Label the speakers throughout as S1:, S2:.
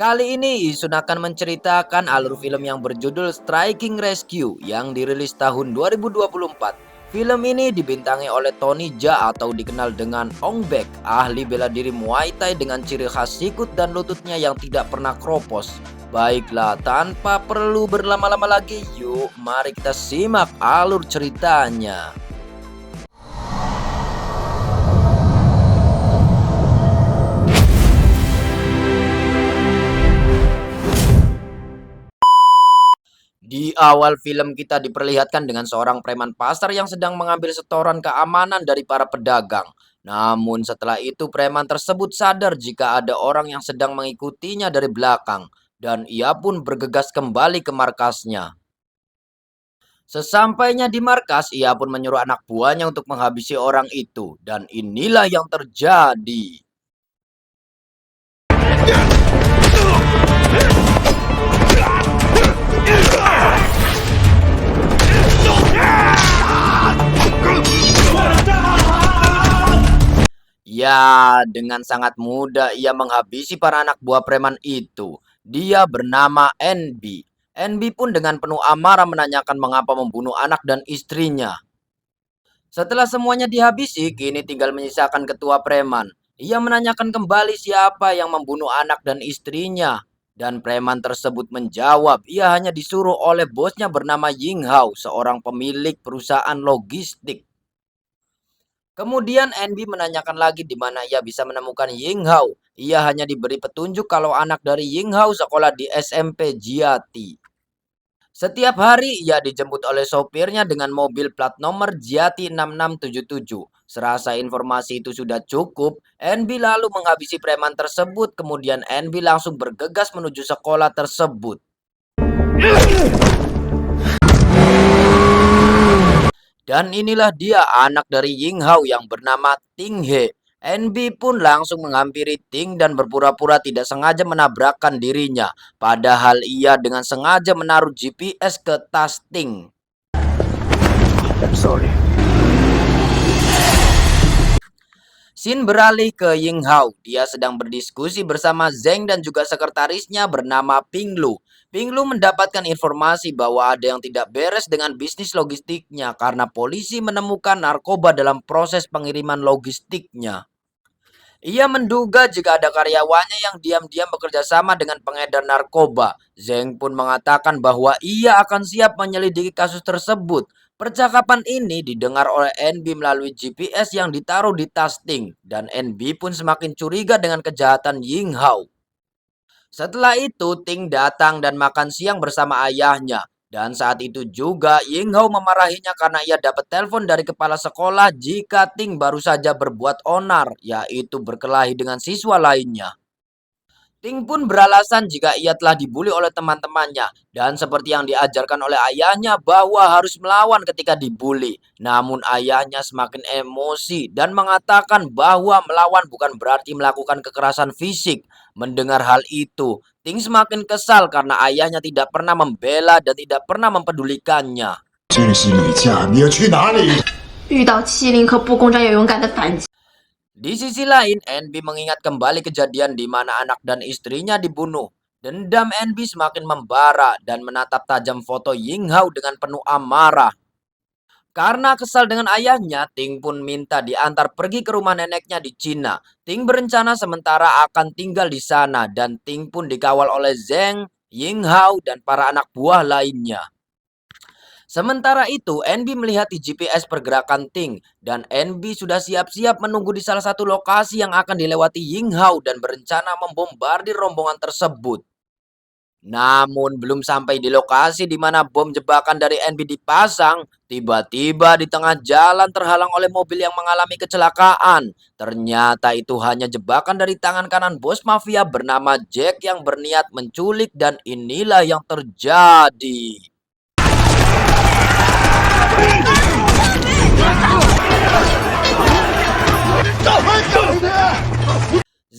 S1: Kali ini Isun akan menceritakan alur film yang berjudul Striking Rescue yang dirilis tahun 2024. Film ini dibintangi oleh Tony Jaa atau dikenal dengan Ong Bak, ahli bela diri Muay Thai dengan ciri khas sikut dan lututnya yang tidak pernah kropos. Baiklah, tanpa perlu berlama-lama lagi, yuk mari kita simak alur ceritanya. Di awal film kita diperlihatkan dengan seorang preman pasar yang sedang mengambil setoran keamanan dari para pedagang. Namun setelah itu preman tersebut sadar jika ada orang yang sedang mengikutinya dari belakang dan ia pun bergegas kembali ke markasnya. Sesampainya di markas, ia pun menyuruh anak buahnya untuk menghabisi orang itu dan inilah yang terjadi. Ya, dengan sangat mudah ia menghabisi para anak buah preman itu. Dia bernama NB. NB pun dengan penuh amarah menanyakan mengapa membunuh anak dan istrinya. Setelah semuanya dihabisi, kini tinggal menyisakan ketua preman. Ia menanyakan kembali siapa yang membunuh anak dan istrinya. Dan preman tersebut menjawab, ia hanya disuruh oleh bosnya bernama Ying Hao, seorang pemilik perusahaan logistik. Kemudian NB menanyakan lagi di mana ia bisa menemukan Ying Hao. Ia hanya diberi petunjuk kalau anak dari Ying Hao sekolah di SMP Jiati. Setiap hari ia dijemput oleh sopirnya dengan mobil plat nomor Jiati 6677. Serasa informasi itu sudah cukup, NB lalu menghabisi preman tersebut. Kemudian NB langsung bergegas menuju sekolah tersebut. Dan inilah dia anak dari Ying Hao yang bernama Ting He. NB pun langsung menghampiri Ting dan berpura-pura tidak sengaja menabrakkan dirinya. Padahal ia dengan sengaja menaruh GPS ke tas Ting.
S2: Sorry.
S1: Scene beralih ke Ying Hao. Dia sedang berdiskusi bersama Zheng dan juga sekretarisnya bernama Ping Lu. Ping Lu mendapatkan informasi bahwa ada yang tidak beres dengan bisnis logistiknya karena polisi menemukan narkoba dalam proses pengiriman logistiknya. Ia menduga jika ada karyawannya yang diam-diam bekerja sama dengan pengedar narkoba. Zheng pun mengatakan bahwa ia akan siap menyelidiki kasus tersebut. Percakapan ini didengar oleh NB melalui GPS yang ditaruh di tas Ting, dan NB pun semakin curiga dengan kejahatan Ying Hao. Setelah itu, Ting datang dan makan siang bersama ayahnya. Dan saat itu juga Ying Hao memarahinya karena ia dapat telepon dari kepala sekolah jika Ting baru saja berbuat onar, yaitu berkelahi dengan siswa lainnya. Ting pun beralasan jika ia telah dibully oleh teman-temannya dan seperti yang diajarkan oleh ayahnya bahwa harus melawan ketika dibully. Namun ayahnya semakin emosi dan mengatakan bahwa melawan bukan berarti melakukan kekerasan fisik. Mendengar hal itu, Ting semakin kesal karena ayahnya tidak pernah membela dan tidak pernah mempedulikannya.
S2: 这是你家，你要去哪里？
S3: 遇到欺凌和不公正要勇敢的反击。
S1: Di sisi lain, NB mengingat kembali kejadian di mana anak dan istrinya dibunuh. Dendam NB semakin membara dan menatap tajam foto Ying Hao dengan penuh amarah. Karena kesal dengan ayahnya, Ting pun minta diantar pergi ke rumah neneknya di Cina. Ting berencana sementara akan tinggal di sana dan Ting pun dikawal oleh Zheng, Ying Hao, dan para anak buah lainnya. Sementara itu, NB melihat di GPS pergerakan Ting dan NB sudah siap-siap menunggu di salah satu lokasi yang akan dilewati Ying Hao dan berencana membombardir rombongan tersebut. Namun belum sampai di lokasi di mana bom jebakan dari NB dipasang, tiba-tiba di tengah jalan terhalang oleh mobil yang mengalami kecelakaan. Ternyata itu hanya jebakan dari tangan kanan bos mafia bernama Jack yang berniat menculik dan inilah yang terjadi.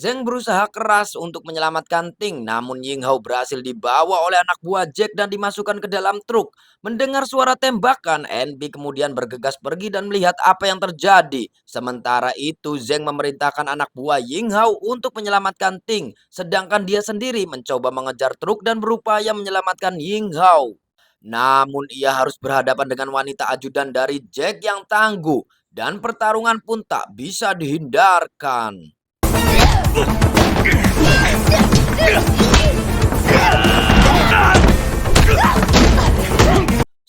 S1: Zheng berusaha keras untuk menyelamatkan Ting, namun Yinghao berhasil dibawa oleh anak buah Jack dan dimasukkan ke dalam truk. Mendengar suara tembakan, NB kemudian bergegas pergi dan melihat apa yang terjadi. Sementara itu, Zheng memerintahkan anak buah Yinghao untuk menyelamatkan Ting, sedangkan dia sendiri mencoba mengejar truk dan berupaya menyelamatkan Yinghao. Namun ia harus berhadapan dengan wanita ajudan dari Jack yang tangguh, dan pertarungan pun tak bisa dihindarkan.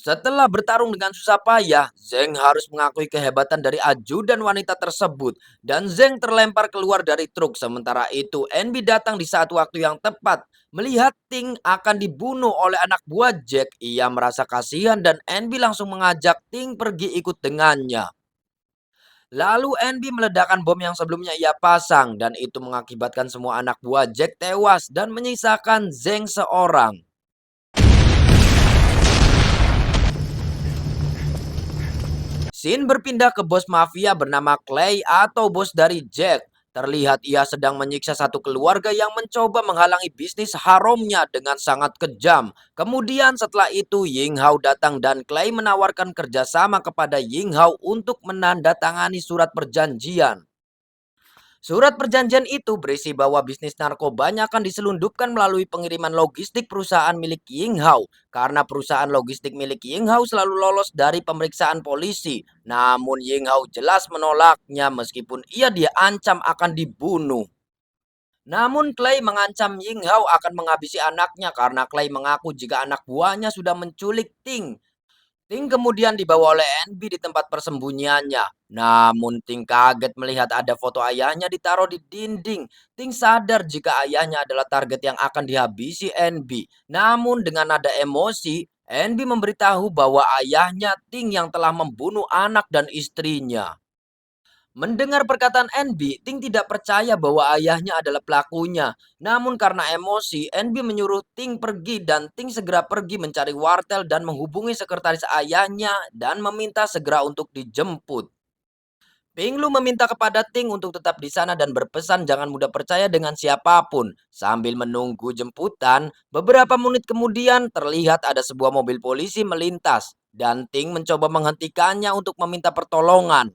S1: Setelah bertarung dengan susah payah, Zheng harus mengakui kehebatan dari ajudan wanita tersebut dan Zheng terlempar keluar dari truk. Sementara itu, NB datang di saat waktu yang tepat. Melihat Ting akan dibunuh oleh anak buah Jack, ia merasa kasihan dan NB langsung mengajak Ting pergi ikut dengannya. Lalu NB meledakkan bom yang sebelumnya ia pasang dan itu mengakibatkan semua anak buah Jack tewas dan menyisakan Zheng seorang. Shin berpindah ke bos mafia bernama Clay atau bos dari Jack. Terlihat ia sedang menyiksa satu keluarga yang mencoba menghalangi bisnis haramnya dengan sangat kejam. Kemudian setelah itu Yinghao datang dan Clay menawarkan kerjasama kepada Yinghao untuk menandatangani surat perjanjian. Surat perjanjian itu berisi bahwa bisnis narkobanya akan diselundupkan melalui pengiriman logistik perusahaan milik Yinghao. Karena perusahaan logistik milik Yinghao selalu lolos dari pemeriksaan polisi. Namun Yinghao jelas menolaknya meskipun ia diancam akan dibunuh. Namun Clay mengancam Yinghao akan menghabisi anaknya karena Clay mengaku jika anak buahnya sudah menculik Ting. Ting kemudian dibawa oleh NB di tempat persembunyiannya. Namun Ting kaget melihat ada foto ayahnya ditaruh di dinding. Ting sadar jika ayahnya adalah target yang akan dihabisi NB. Namun dengan nada emosi, NB memberitahu bahwa ayahnya Ting yang telah membunuh anak dan istrinya. Mendengar perkataan NB, Ting tidak percaya bahwa ayahnya adalah pelakunya. Namun karena emosi, NB menyuruh Ting pergi dan Ting segera pergi mencari wartel dan menghubungi sekretaris ayahnya dan meminta segera untuk dijemput. Pinglu meminta kepada Ting untuk tetap di sana dan berpesan jangan mudah percaya dengan siapapun. Sambil menunggu jemputan, beberapa menit kemudian terlihat ada sebuah mobil polisi melintas dan Ting mencoba menghentikannya untuk meminta pertolongan.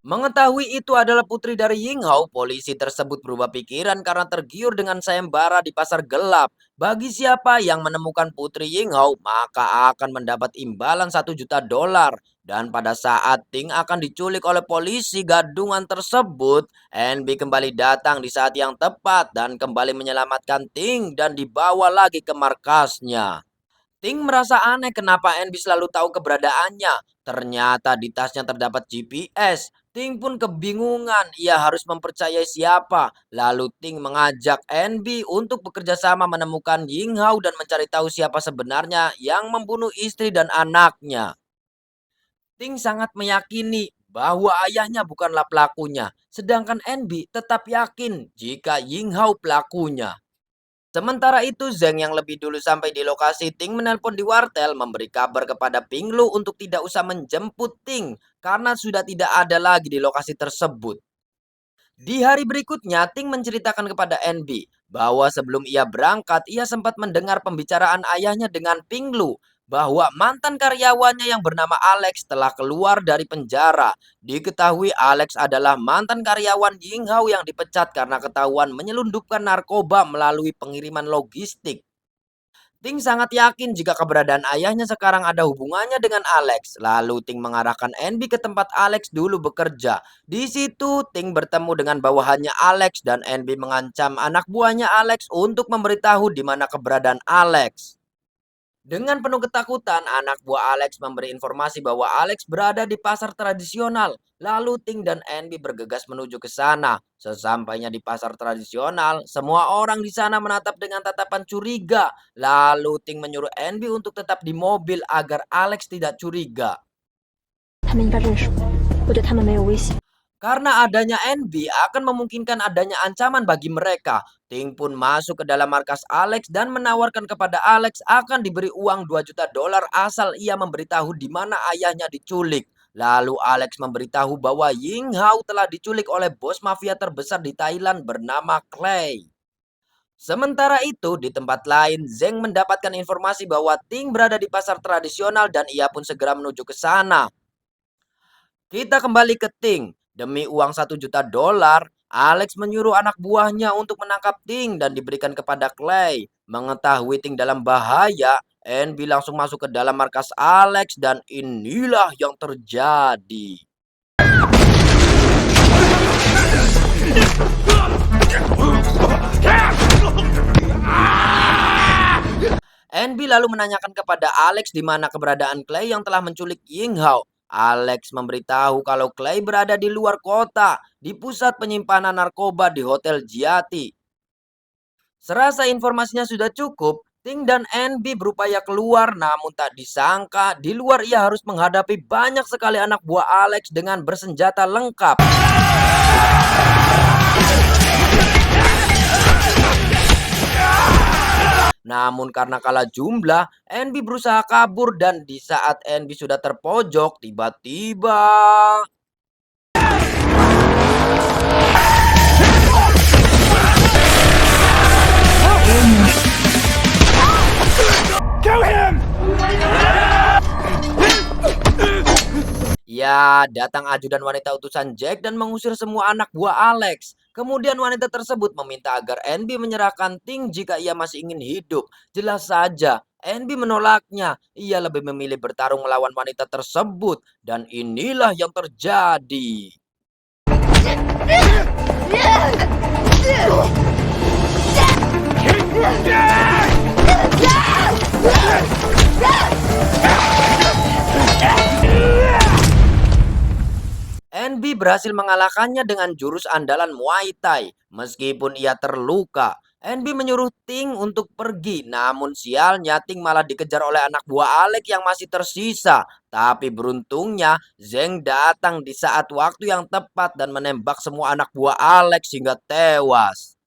S1: Mengetahui itu adalah putri dari Yinghao, polisi tersebut berubah pikiran karena tergiur dengan sayembara di pasar gelap. Bagi siapa yang menemukan putri Yinghao, maka akan mendapat imbalan 1 juta dolar. Dan pada saat Ting akan diculik oleh polisi gadungan tersebut, NB kembali datang di saat yang tepat dan kembali menyelamatkan Ting dan dibawa lagi ke markasnya. Ting merasa aneh kenapa NB selalu tahu keberadaannya. Ternyata di tasnya terdapat GPS. Ting pun kebingungan, ia harus mempercayai siapa. Lalu Ting mengajak NB untuk bekerja sama menemukan Yinghao dan mencari tahu siapa sebenarnya yang membunuh istri dan anaknya. Ting sangat meyakini bahwa ayahnya bukanlah pelakunya, sedangkan NB tetap yakin jika Yinghao pelakunya. Sementara itu, Zheng yang lebih dulu sampai di lokasi Ting menelpon di wartel memberi kabar kepada Pinglu untuk tidak usah menjemput Ting karena sudah tidak ada lagi di lokasi tersebut. Di hari berikutnya, Ting menceritakan kepada NB bahwa sebelum ia berangkat, ia sempat mendengar pembicaraan ayahnya dengan Pinglu bahwa mantan karyawannya yang bernama Alex telah keluar dari penjara. Diketahui Alex adalah mantan karyawan Yinghao yang dipecat karena ketahuan menyelundupkan narkoba melalui pengiriman logistik. Ting sangat yakin jika keberadaan ayahnya sekarang ada hubungannya dengan Alex. Lalu Ting mengarahkan NB ke tempat Alex dulu bekerja. Di situ Ting bertemu dengan bawahannya Alex dan NB mengancam anak buahnya Alex untuk memberitahu di mana keberadaan Alex. Dengan penuh ketakutan, anak buah Alex memberi informasi bahwa Alex berada di pasar tradisional. Lalu Ting dan NB bergegas menuju ke sana. Sesampainya di pasar tradisional, semua orang di sana menatap dengan tatapan curiga. Lalu Ting menyuruh NB untuk tetap di mobil agar Alex tidak curiga.
S4: 他们应该认识我，我对他们没有威胁。
S1: Karena adanya NB akan memungkinkan adanya ancaman bagi mereka. Ting pun masuk ke dalam markas Alex dan menawarkan kepada Alex akan diberi uang 2 juta dolar asal ia memberitahu di mana ayahnya diculik. Lalu Alex memberitahu bahwa Ying Hao telah diculik oleh bos mafia terbesar di Thailand bernama Clay. Sementara itu, di tempat lain, Zeng mendapatkan informasi bahwa Ting berada di pasar tradisional dan ia pun segera menuju ke sana. Kita kembali ke Ting. Demi uang $1 juta, Alex menyuruh anak buahnya untuk menangkap Ting dan diberikan kepada Clay. Mengetahui Ting dalam bahaya, Envy langsung masuk ke dalam markas Alex dan inilah yang terjadi. Envy lalu menanyakan kepada Alex di mana keberadaan Clay yang telah menculik Ying Hao. Alex memberitahu kalau Clay berada di luar kota, di pusat penyimpanan narkoba di Hotel Giati. Serasa informasinya sudah cukup, Ting dan Envy berupaya keluar, namun tak disangka di luar ia harus menghadapi banyak sekali anak buah Alex dengan bersenjata lengkap. Namun karena kalah jumlah, Envy berusaha kabur dan di saat Envy sudah terpojok, tiba-tiba ya, datang ajudan wanita utusan Jack dan mengusir semua anak buah Alex. Kemudian wanita tersebut meminta agar Envy menyerahkan Ting jika ia masih ingin hidup. Jelas saja, Envy menolaknya. Ia lebih memilih bertarung melawan wanita tersebut. Dan inilah yang terjadi. Envy berhasil mengalahkannya dengan jurus andalan Muay Thai. Meskipun ia terluka, Envy menyuruh Ting untuk pergi. Namun sialnya Ting malah dikejar oleh anak buah Alex yang masih tersisa. Tapi beruntungnya Zeng datang di saat waktu yang tepat dan menembak semua anak buah Alex hingga tewas.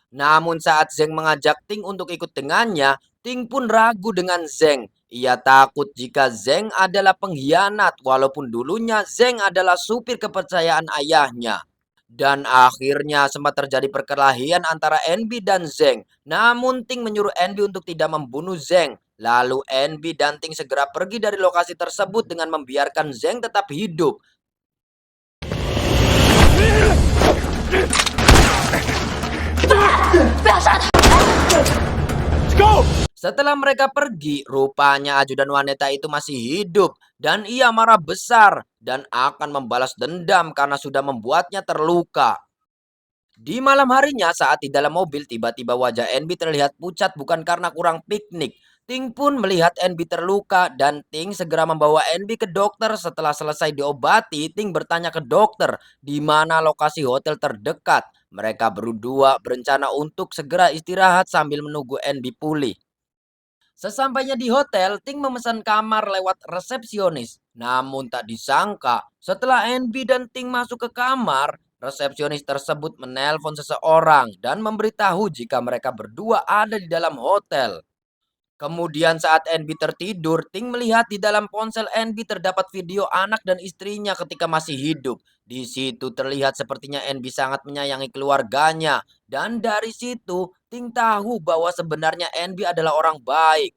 S1: Namun saat Zeng mengajak Ting untuk ikut dengannya, Ting pun ragu dengan Zeng. Ia takut jika Zeng adalah pengkhianat, walaupun dulunya Zeng adalah supir kepercayaan ayahnya. Dan akhirnya sempat terjadi perkelahian antara Envy dan Zeng. Namun Ting menyuruh Envy untuk tidak membunuh Zeng. Lalu Envy dan Ting segera pergi dari lokasi tersebut dengan membiarkan Zeng tetap hidup. Setelah mereka pergi, rupanya ajudan wanita itu masih hidup dan ia marah besar dan akan membalas dendam karena sudah membuatnya terluka. Di malam harinya saat di dalam mobil, tiba-tiba wajah Envy terlihat pucat bukan karena kurang piknik. Ting pun melihat Envy terluka dan Ting segera membawa Envy ke dokter. Setelah selesai diobati, Ting bertanya ke dokter di mana lokasi hotel terdekat. Mereka berdua berencana untuk segera istirahat sambil menunggu Envy pulih. Sesampainya di hotel, Ting memesan kamar lewat resepsionis. Namun tak disangka, setelah Envy dan Ting masuk ke kamar, resepsionis tersebut menelpon seseorang dan memberitahu jika mereka berdua ada di dalam hotel. Kemudian saat Envy tertidur, Ting melihat di dalam ponsel Envy terdapat video anak dan istrinya ketika masih hidup. Di situ terlihat sepertinya Envy sangat menyayangi keluarganya. Dan dari situ, Ting tahu bahwa sebenarnya Envy adalah orang baik.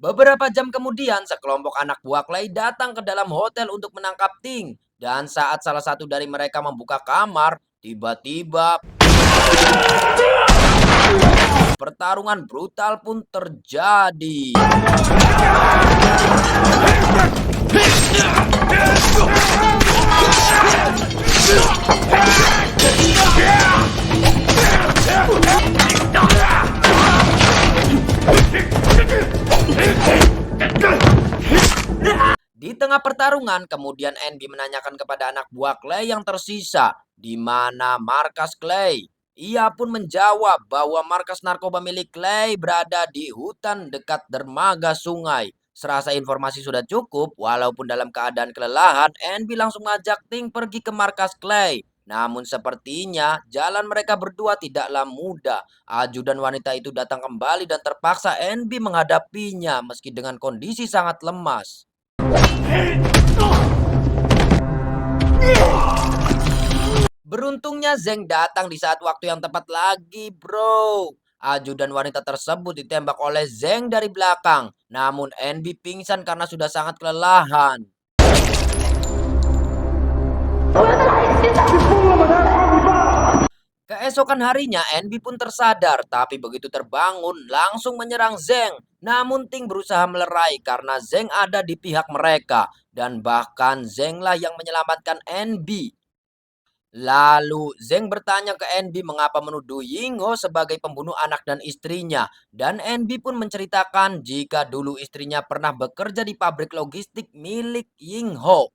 S1: Beberapa jam kemudian, sekelompok anak buah Clay datang ke dalam hotel untuk menangkap Ting. Dan saat salah satu dari mereka membuka kamar, tiba-tiba pertarungan brutal pun terjadi. Di tengah pertarungan, kemudian Envy menanyakan kepada anak buah Clay yang tersisa, di mana markas Clay. Ia pun menjawab bahwa markas narkoba milik Clay berada di hutan dekat dermaga sungai. Serasa informasi sudah cukup, walaupun dalam keadaan kelelahan, Envy langsung mengajak Ting pergi ke markas Clay. Namun sepertinya jalan mereka berdua tidaklah mudah. Ajudan wanita itu datang kembali dan terpaksa Envy menghadapinya meski dengan kondisi sangat lemas. Beruntungnya Zeng datang di saat waktu yang tepat lagi, bro. Ajudan wanita tersebut ditembak oleh Zeng dari belakang. Namun Enby pingsan karena sudah sangat kelelahan. Keesokan harinya Enby pun tersadar, tapi begitu terbangun langsung menyerang Zeng. Namun Ting berusaha melerai karena Zeng ada di pihak mereka. Dan bahkan Zeng lah yang menyelamatkan Enby. Lalu Zeng bertanya ke Enby mengapa menuduh Yingho sebagai pembunuh anak dan istrinya. Dan Enby pun menceritakan jika dulu istrinya pernah bekerja di pabrik logistik milik Yingho.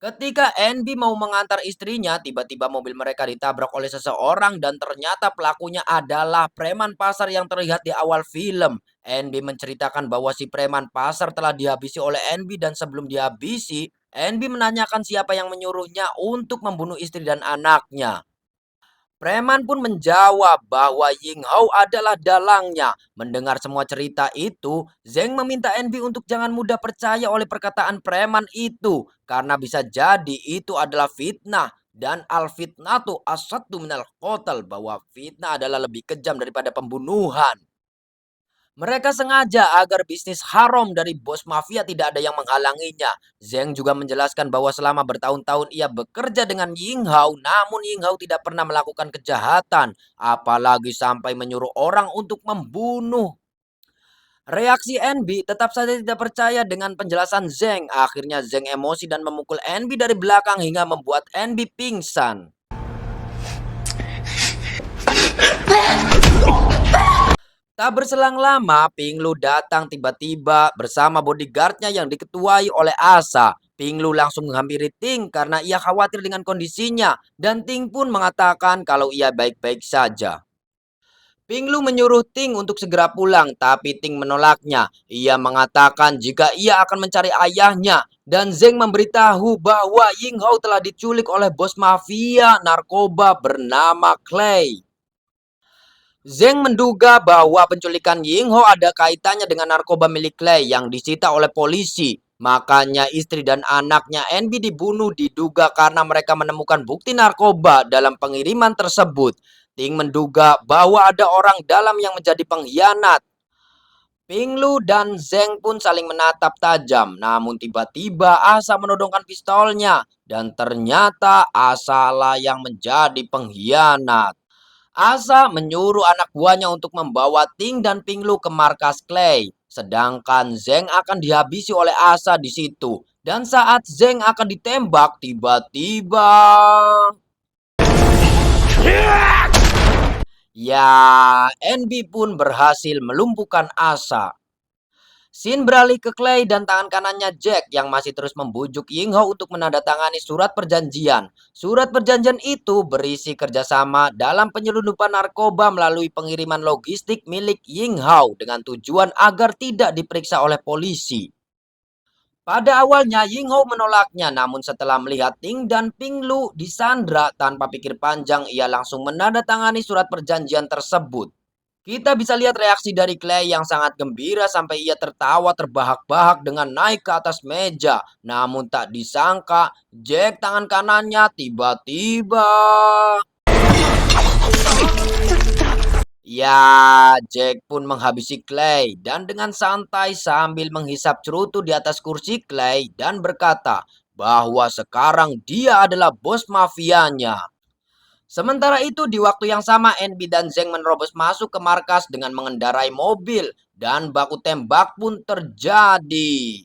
S1: Ketika Enby mau mengantar istrinya, tiba-tiba mobil mereka ditabrak oleh seseorang dan ternyata pelakunya adalah preman pasar yang terlihat di awal film. Enby menceritakan bahwa si preman pasar telah dihabisi oleh Enby dan sebelum dihabisi, Enby menanyakan siapa yang menyuruhnya untuk membunuh istri dan anaknya. Preman pun menjawab bahwa Yinghao adalah dalangnya. Mendengar semua cerita itu, Zeng meminta Enby untuk jangan mudah percaya oleh perkataan preman itu. Karena bisa jadi itu adalah fitnah. Dan al-fitnatu asaddu minal qatl, bahwa fitnah adalah lebih kejam daripada pembunuhan. Mereka sengaja agar bisnis haram dari bos mafia tidak ada yang menghalanginya. Zeng juga menjelaskan bahwa selama bertahun-tahun ia bekerja dengan Yinghao, namun Yinghao tidak pernah melakukan kejahatan, apalagi sampai menyuruh orang untuk membunuh. Reaksi Enby tetap saja tidak percaya dengan penjelasan Zeng. Akhirnya Zeng emosi dan memukul Enby dari belakang hingga membuat Enby pingsan. Tak berselang lama, Pinglu datang tiba-tiba bersama bodyguardnya yang diketuai oleh Asa. Pinglu langsung menghampiri Ting karena ia khawatir dengan kondisinya. Dan Ting pun mengatakan kalau ia baik-baik saja. Pinglu menyuruh Ting untuk segera pulang, tapi Ting menolaknya. Ia mengatakan jika ia akan mencari ayahnya. Dan Zeng memberitahu bahwa Yinghao telah diculik oleh bos mafia narkoba bernama Clay. Zeng menduga bahwa penculikan Yingho ada kaitannya dengan narkoba milik Clay yang disita oleh polisi. Makanya istri dan anaknya Enby dibunuh diduga karena mereka menemukan bukti narkoba dalam pengiriman tersebut. Ting menduga bahwa ada orang dalam yang menjadi pengkhianat. Pinglu dan Zeng pun saling menatap tajam. Namun tiba-tiba Asa menodongkan pistolnya. Dan ternyata Asa lah yang menjadi pengkhianat. Asa menyuruh anak buahnya untuk membawa Ting dan Pinglu ke markas Clay. Sedangkan Zeng akan dihabisi oleh Asa di situ. Dan saat Zeng akan ditembak, tiba-tiba... Ya, Enby pun berhasil melumpuhkan Asa. Shin beralih ke Clay dan tangan kanannya Jack yang masih terus membujuk Yingho untuk menandatangani surat perjanjian. Surat perjanjian itu berisi kerjasama dalam penyelundupan narkoba melalui pengiriman logistik milik Yingho dengan tujuan agar tidak diperiksa oleh polisi. Pada awalnya Yingho menolaknya, namun setelah melihat Ting dan Pinglu disandra tanpa pikir panjang, ia langsung menandatangani surat perjanjian tersebut. Kita bisa lihat reaksi dari Clay yang sangat gembira sampai ia tertawa terbahak-bahak dengan naik ke atas meja. Namun tak disangka, Jack tangan kanannya tiba-tiba... Ya, Jack pun menghabisi Clay dan dengan santai sambil menghisap cerutu di atas kursi Clay dan berkata bahwa sekarang dia adalah bos mafianya. Sementara itu di waktu yang sama Enby dan Zeng menerobos masuk ke markas dengan mengendarai mobil dan baku tembak pun terjadi.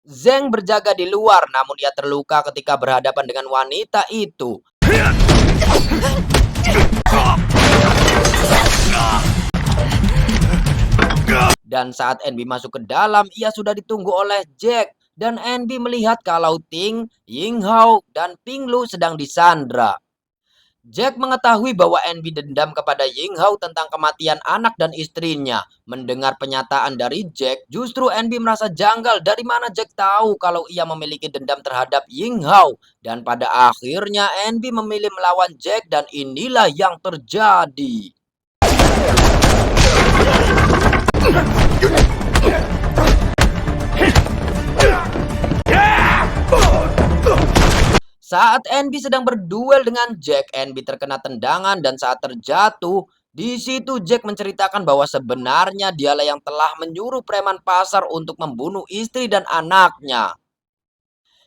S1: Zeng berjaga di luar namun ia terluka ketika berhadapan dengan wanita itu. Dan saat Enby masuk ke dalam, ia sudah ditunggu oleh Jack. Dan Enby melihat kalau Ting, Yinghao, dan Pinglu sedang disandra. Jack mengetahui bahwa Enby dendam kepada Yinghao tentang kematian anak dan istrinya. Mendengar penyataan dari Jack, justru Enby merasa janggal dari mana Jack tahu kalau ia memiliki dendam terhadap Yinghao. Dan pada akhirnya Enby memilih melawan Jack dan inilah yang terjadi. Saat Envy sedang berduel dengan Jack, Envy terkena tendangan dan saat terjatuh, di situ Jack menceritakan bahwa sebenarnya dialah yang telah menyuruh preman pasar untuk membunuh istri dan anaknya.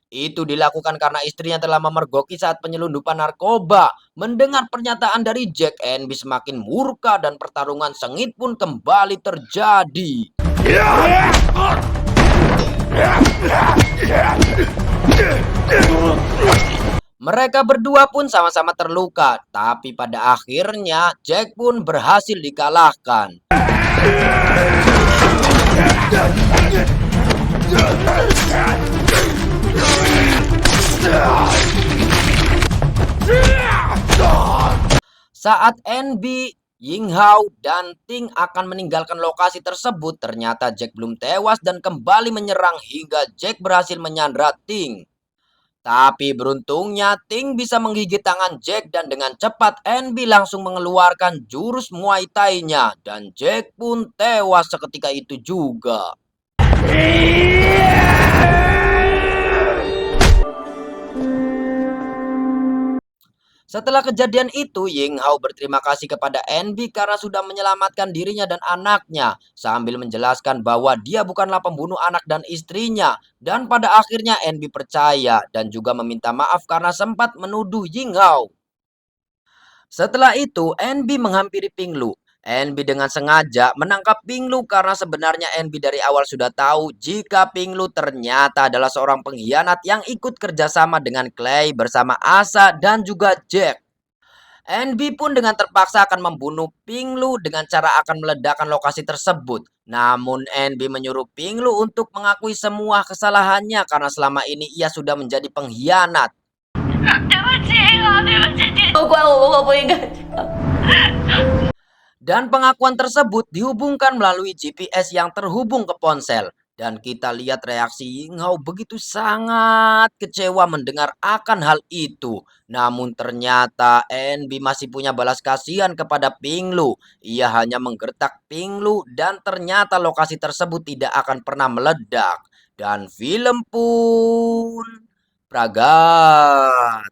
S1: Itu dilakukan karena istrinya telah memergoki saat penyelundupan narkoba. Mendengar pernyataan dari Jack, Envy semakin murka dan pertarungan sengit pun kembali terjadi. Mereka berdua pun sama-sama terluka, tapi pada akhirnya Jack pun berhasil dikalahkan. Saat Envy, Yinghao, dan Ting akan meninggalkan lokasi tersebut, ternyata Jack belum tewas dan kembali menyerang hingga Jack berhasil menyandra Ting. Tapi beruntungnya Ting bisa menggigit tangan Jack dan dengan cepat Envy langsung mengeluarkan jurus Muay Thai-nya dan Jack pun tewas seketika itu juga. Setelah kejadian itu, Yinghao berterima kasih kepada Envy karena sudah menyelamatkan dirinya dan anaknya, sambil menjelaskan bahwa dia bukanlah pembunuh anak dan istrinya. Dan pada akhirnya Envy percaya dan juga meminta maaf karena sempat menuduh Yinghao. Setelah itu, Envy menghampiri Pinglu. Envy dengan sengaja menangkap Pinglu karena sebenarnya Envy dari awal sudah tahu jika Pinglu ternyata adalah seorang pengkhianat yang ikut kerjasama dengan Clay bersama Asa dan juga Jack. Envy pun dengan terpaksa akan membunuh Pinglu dengan cara akan meledakkan lokasi tersebut. Namun Envy menyuruh Pinglu untuk mengakui semua kesalahannya karena selama ini ia sudah menjadi pengkhianat.
S3: 对不起，对不起，你都怪我不应该这样。
S1: Dan pengakuan tersebut dihubungkan melalui GPS yang terhubung ke ponsel. Dan kita lihat reaksi Yinghao begitu sangat kecewa mendengar akan hal itu. Namun ternyata Envy masih punya balas kasihan kepada Pinglu. Ia hanya menggertak Pinglu dan ternyata lokasi tersebut tidak akan pernah meledak. Dan film pun pragat.